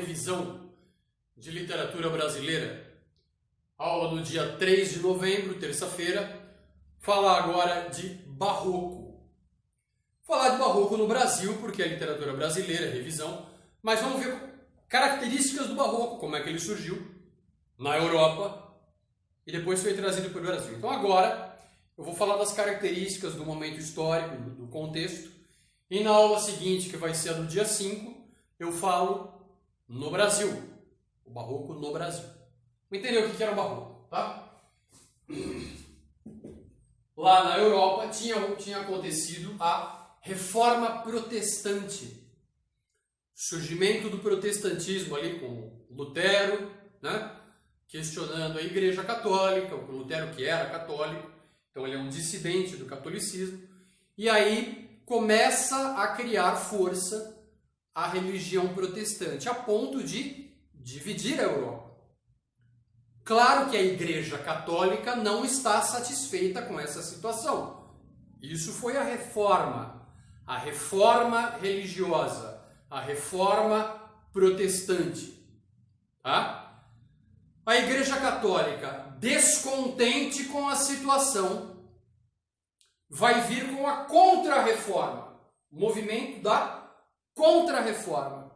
revisão de literatura brasileira. Aula do dia 3 de novembro, terça-feira. Falar agora de barroco. Falar de barroco no Brasil, porque é literatura brasileira, revisão. Mas vamos ver características do barroco, como é que ele surgiu na Europa e depois foi trazido para o Brasil. Então agora eu vou falar das características do momento histórico, do contexto. E na aula seguinte, que vai ser a do dia 5, eu falo no Brasil. O barroco no Brasil. Vamos entender o que era o barroco, tá? Lá na Europa tinha acontecido a Reforma Protestante. Surgimento do protestantismo ali com Lutero, né? Questionando a Igreja Católica, o Lutero que era católico, então ele é um dissidente do catolicismo, e aí começa a criar força a religião protestante, a ponto de dividir a Europa. Claro que a Igreja Católica não está satisfeita com essa situação. Isso foi a reforma religiosa, a reforma protestante, tá? A Igreja Católica, descontente com a situação, vai vir com a contra-reforma, o movimento da contra-reforma,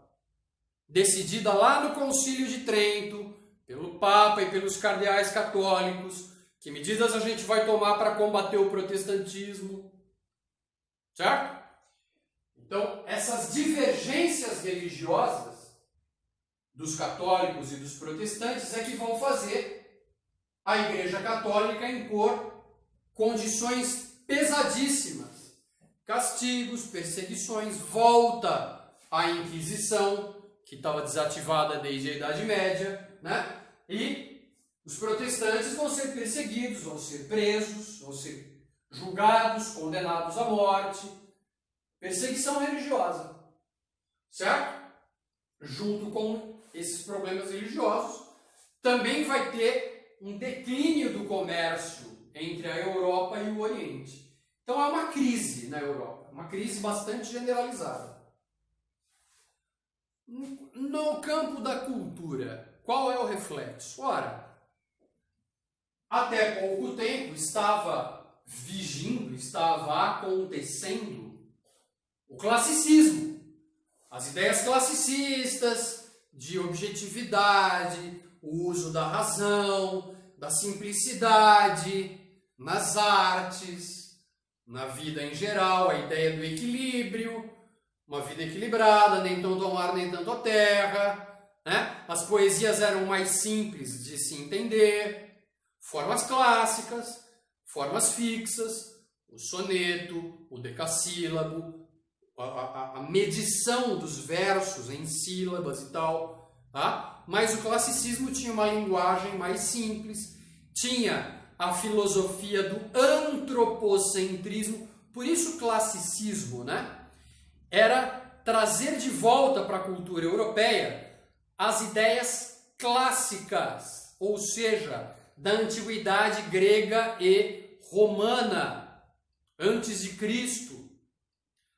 decidida lá no Concílio de Trento, pelo Papa e pelos cardeais católicos, que medidas a gente vai tomar para combater o protestantismo, certo? Então, essas divergências religiosas dos católicos e dos protestantes é que vão fazer a Igreja Católica impor condições pesadíssimas, castigos, perseguições, volta à Inquisição, que estava desativada desde a Idade Média, né? E os protestantes vão ser perseguidos, vão ser presos, vão ser julgados, condenados à morte. Perseguição religiosa, certo? Junto com esses problemas religiosos, também vai ter um declínio do comércio entre a Europa e o Oriente. Então há uma crise na Europa, uma crise bastante generalizada. No campo da cultura, qual é o reflexo? Ora, até pouco tempo estava vigindo, estava acontecendo o classicismo, as ideias classicistas de objetividade, o uso da razão, da simplicidade nas artes, na vida em geral, a ideia do equilíbrio, uma vida equilibrada, nem tanto ao mar, nem tanto à terra, né? As poesias eram mais simples de se entender, formas clássicas, formas fixas, o soneto, o decassílabo, a medição dos versos em sílabas e tal, tá? Mas o classicismo tinha uma linguagem mais simples, tinha a filosofia do antropocentrismo, por isso o classicismo, né? Era trazer de volta para a cultura europeia as ideias clássicas, ou seja, da antiguidade grega e romana, antes de Cristo.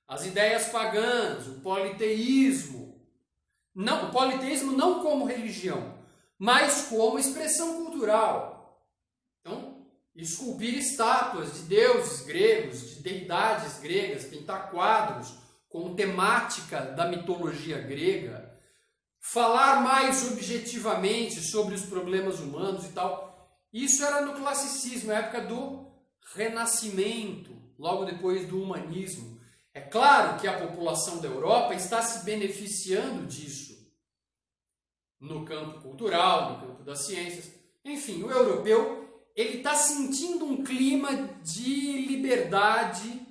As ideias pagãs, o politeísmo. Não, o politeísmo não como religião, mas como expressão cultural. Então, esculpir estátuas de deuses gregos, de deidades gregas, pintar quadros com temática da mitologia grega, falar mais objetivamente sobre os problemas humanos e tal. Isso era no classicismo, na época do Renascimento, logo depois do humanismo. É claro que a população da Europa está se beneficiando disso no campo cultural, no campo das ciências. Enfim, o europeu ele está sentindo um clima de liberdade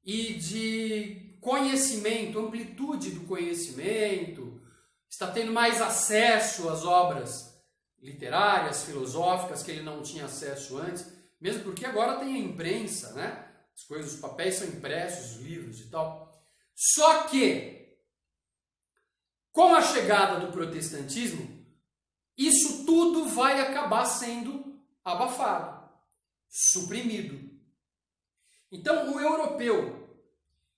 e de conhecimento, amplitude do conhecimento, está tendo mais acesso às obras literárias, filosóficas, que ele não tinha acesso antes, mesmo porque agora tem a imprensa, né? As coisas, os papéis são impressos, os livros e tal. Só que, com a chegada do protestantismo, isso tudo vai acabar sendo abafado, suprimido. Então, o europeu,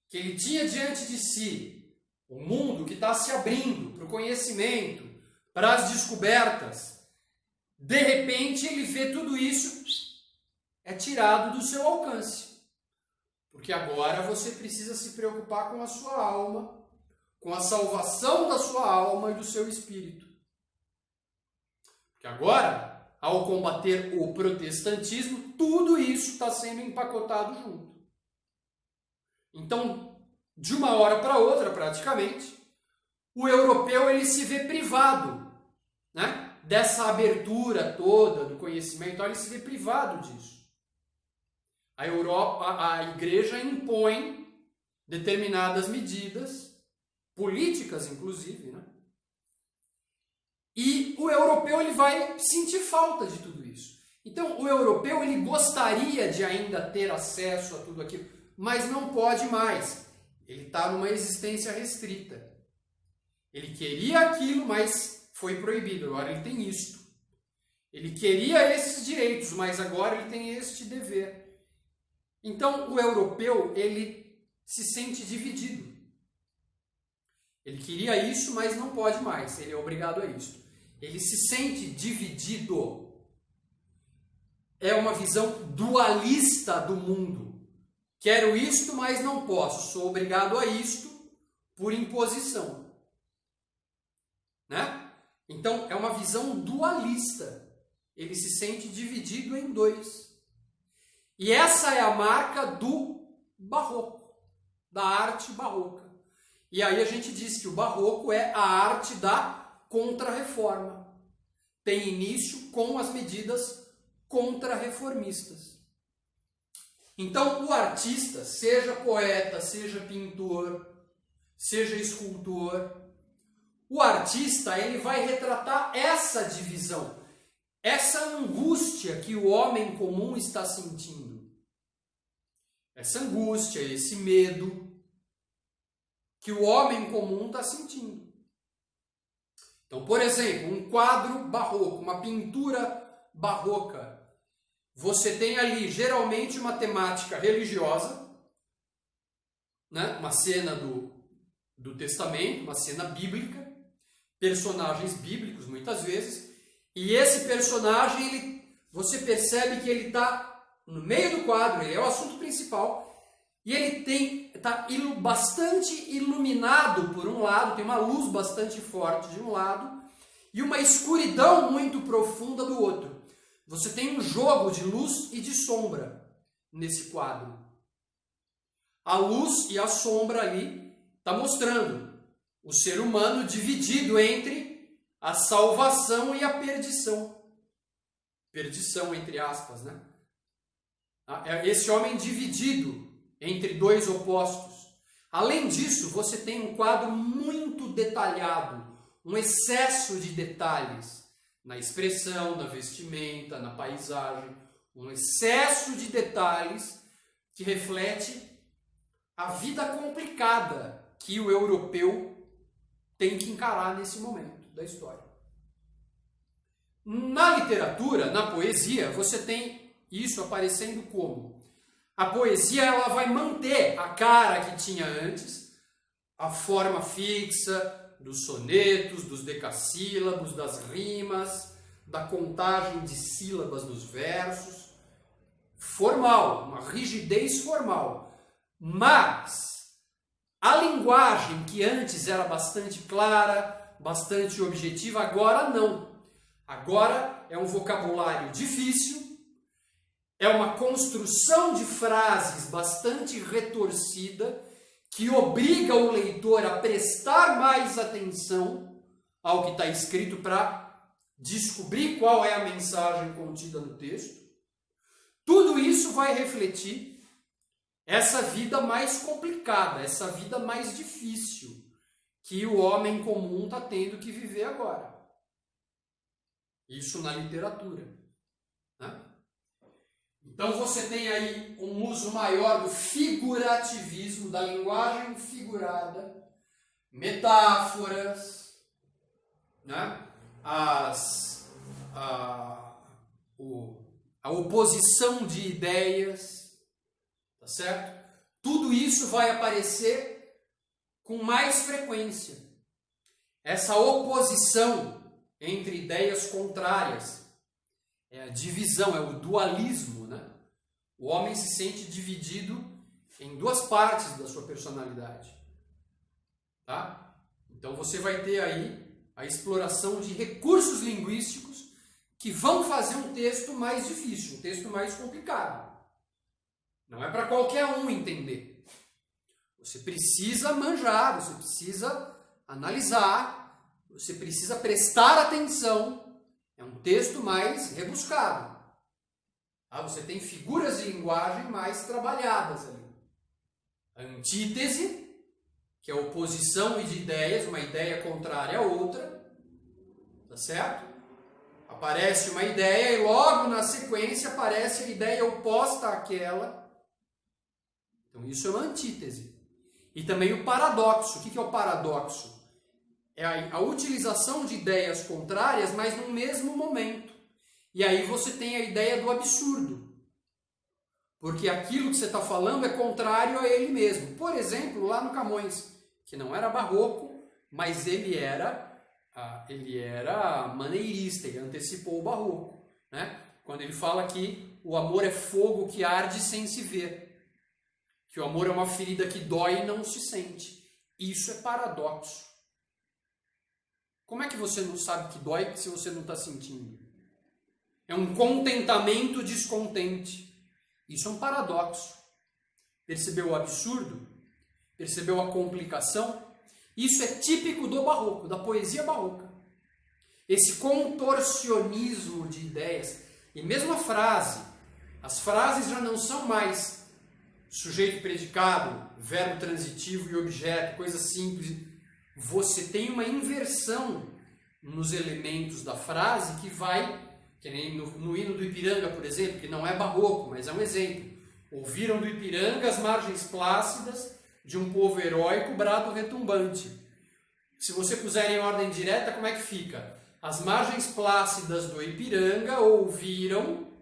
que ele tinha diante de si o mundo que está se abrindo para o conhecimento, para as descobertas, de repente ele vê tudo isso é tirado do seu alcance. Porque agora você precisa se preocupar com a sua alma, com a salvação da sua alma e do seu espírito. Porque agora, ao combater o protestantismo, tudo isso está sendo empacotado junto. Então, de uma hora para outra, praticamente, o europeu ele se vê privado, né, dessa abertura toda do conhecimento, então ele se vê privado disso. A igreja impõe determinadas medidas, políticas inclusive, né? E o europeu ele vai sentir falta de tudo isso. Então, o europeu ele gostaria de ainda ter acesso a tudo aquilo, mas não pode mais. Ele está numa existência restrita. Ele queria aquilo, mas foi proibido. Agora ele tem isto. Ele queria esses direitos, mas agora ele tem este dever. Então, o europeu, ele se sente dividido. Ele queria isso, mas não pode mais. Ele é obrigado a isso. Ele se sente dividido. É uma visão dualista do mundo. Quero isto, mas não posso. Sou obrigado a isto por imposição. Né? Então, é uma visão dualista. Ele se sente dividido em dois. E essa é a marca do barroco, da arte barroca. E aí a gente diz que o barroco é a arte da contra-reforma. Tem início com as medidas contra-reformistas. Então o artista, seja poeta, seja pintor, seja escultor, o artista ele vai retratar essa divisão, essa angústia que o homem comum está sentindo. Essa angústia, esse medo que o homem comum está sentindo. Então, por exemplo, um quadro barroco, uma pintura barroca, você tem ali geralmente uma temática religiosa, né? Uma cena do Testamento, uma cena bíblica, personagens bíblicos muitas vezes, e esse personagem, você percebe que ele está no meio do quadro, ele é o assunto principal, e ele está bastante iluminado por um lado, tem uma luz bastante forte de um lado, e uma escuridão muito profunda do outro. Você tem um jogo de luz e de sombra nesse quadro. A luz e a sombra ali está mostrando o ser humano dividido entre a salvação e a perdição. Perdição, entre aspas, né? Esse homem dividido entre dois opostos. Além disso, você tem um quadro muito detalhado, um excesso de detalhes na expressão, na vestimenta, na paisagem, um excesso de detalhes que reflete a vida complicada que o europeu tem que encarar nesse momento da história. Na literatura, na poesia, você tem isso aparecendo como? A poesia ela vai manter a cara que tinha antes, a forma fixa dos sonetos, dos decassílabos, das rimas, da contagem de sílabas nos versos, formal, uma rigidez formal. Mas a linguagem que antes era bastante clara, bastante objetiva, agora não. Agora é um vocabulário difícil, é uma construção de frases bastante retorcida que obriga o leitor a prestar mais atenção ao que está escrito para descobrir qual é a mensagem contida no texto. Tudo isso vai refletir essa vida mais complicada, essa vida mais difícil que o homem comum está tendo que viver agora. Isso na literatura, né? Então você tem aí um uso maior do figurativismo, da linguagem figurada, metáforas, né? A oposição de ideias, tá certo? Tudo isso vai aparecer com mais frequência. Essa oposição entre ideias contrárias é a divisão, é o dualismo, né? O homem se sente dividido em duas partes da sua personalidade, tá? Então você vai ter aí a exploração de recursos linguísticos que vão fazer um texto mais difícil, um texto mais complicado. Não é para qualquer um entender. Você precisa manjar, você precisa analisar, você precisa prestar atenção. É um texto mais rebuscado. Você tem figuras de linguagem mais trabalhadas ali. A antítese, que é a oposição de ideias, uma ideia contrária à outra, tá certo? Aparece uma ideia e logo na sequência aparece a ideia oposta àquela. Então isso é uma antítese. E também o paradoxo. O que é o paradoxo? É a utilização de ideias contrárias, mas no mesmo momento. E aí você tem a ideia do absurdo. Porque aquilo que você está falando é contrário a ele mesmo. Por exemplo, lá no Camões, que não era barroco, mas ele era maneirista, ele antecipou o barroco, né? Quando ele fala que o amor é fogo que arde sem se ver, que o amor é uma ferida que dói e não se sente. Isso é paradoxo. Como é que você não sabe que dói se você não está sentindo? É um contentamento descontente. Isso é um paradoxo. Percebeu o absurdo? Percebeu a complicação? Isso é típico do barroco, da poesia barroca. Esse contorcionismo de ideias. E mesmo a frase. As frases já não são mais sujeito e predicado, verbo transitivo e objeto, coisa simples. Você tem uma inversão nos elementos da frase que vai, que nem no hino do Ipiranga, por exemplo, que não é barroco, mas é um exemplo. Ouviram do Ipiranga as margens plácidas de um povo heróico, brado retumbante. Se você puser em ordem direta, como é que fica? As margens plácidas do Ipiranga ouviram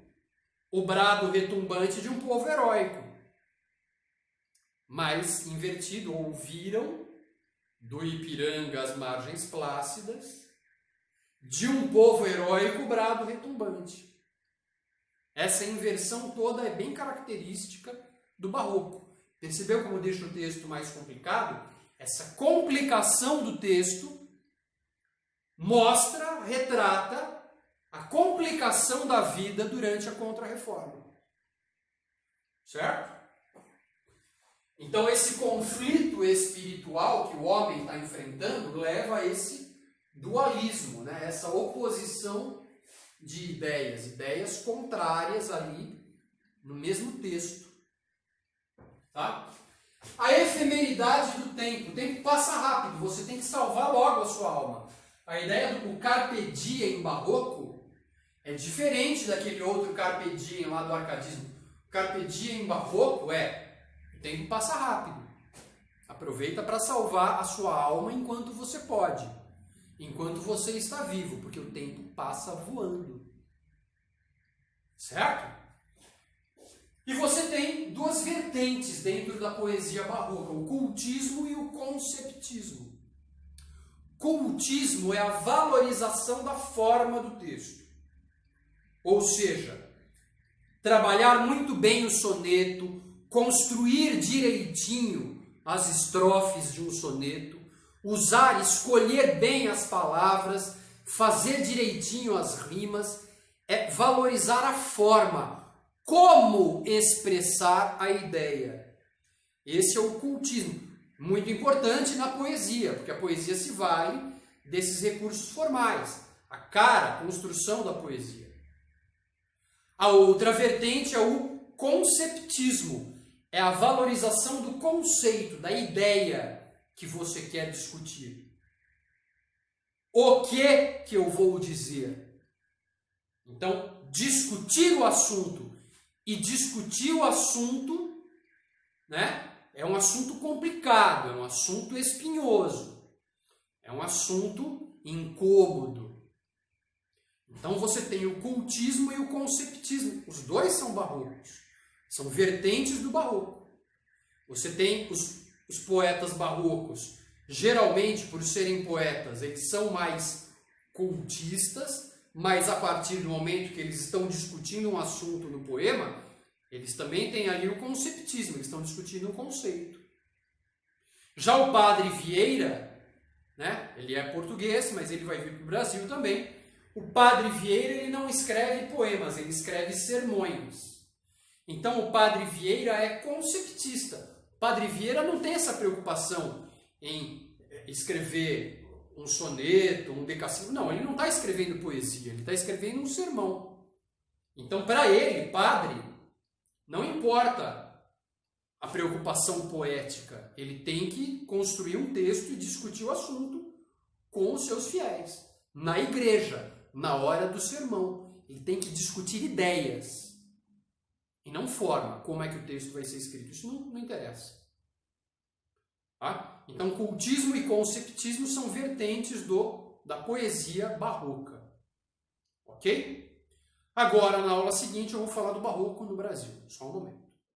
o brado retumbante de um povo heróico. Mas, invertido, ouviram do Ipiranga as margens plácidas de um povo heróico, o brado retumbante. Essa inversão toda é bem característica do barroco. Percebeu como deixa o texto mais complicado? Essa complicação do texto mostra, retrata a complicação da vida durante a Contra-Reforma. Certo? Então esse conflito espiritual que o homem está enfrentando leva a esse dualismo, né? Essa oposição de ideias contrárias ali no mesmo texto. Tá? A efemeridade do tempo. O tempo passa rápido, você tem que salvar logo a sua alma. A ideia do carpe diem barroco é diferente daquele outro carpe diem lá do arcadismo. O carpe diem barroco o tempo passa rápido. Aproveita para salvar a sua alma enquanto você pode. Enquanto você está vivo, porque o tempo passa voando. Certo? E você tem duas vertentes dentro da poesia barroca, o cultismo e o conceptismo. Cultismo é a valorização da forma do texto. Ou seja, trabalhar muito bem o soneto, construir direitinho as estrofes de um soneto, escolher bem as palavras, fazer direitinho as rimas, é valorizar a forma. Como expressar a ideia? Esse é o cultismo. Muito importante na poesia, porque a poesia se vale desses recursos formais. A cara, a construção da poesia. A outra vertente é o conceptismo. É a valorização do conceito, da ideia que você quer discutir. O que eu vou dizer? Então, discutir o assunto. E discutir o assunto, né, é um assunto complicado, é um assunto espinhoso, é um assunto incômodo. Então você tem o cultismo e o conceptismo. Os dois são barrocos, são vertentes do barroco. Você tem os poetas barrocos, geralmente, por serem poetas, eles são mais cultistas, mas a partir do momento que eles estão discutindo um assunto no poema, eles também têm ali o conceptismo, eles estão discutindo um conceito. Já o padre Vieira, né, ele é português, mas ele vai vir para o Brasil também. O padre Vieira, ele não escreve poemas, ele escreve sermões. Então o padre Vieira é conceptista. O padre Vieira não tem essa preocupação em escrever um soneto, um decassílabo. Não, ele não está escrevendo poesia, ele está escrevendo um sermão. Então, para ele, padre, não importa a preocupação poética, ele tem que construir um texto e discutir o assunto com os seus fiéis, na igreja, na hora do sermão. Ele tem que discutir ideias e não forma, como é que o texto vai ser escrito. Isso não interessa. Tá? Então, cultismo e conceptismo são vertentes da poesia barroca. Ok? Agora, na aula seguinte, eu vou falar do barroco no Brasil. Só um momento.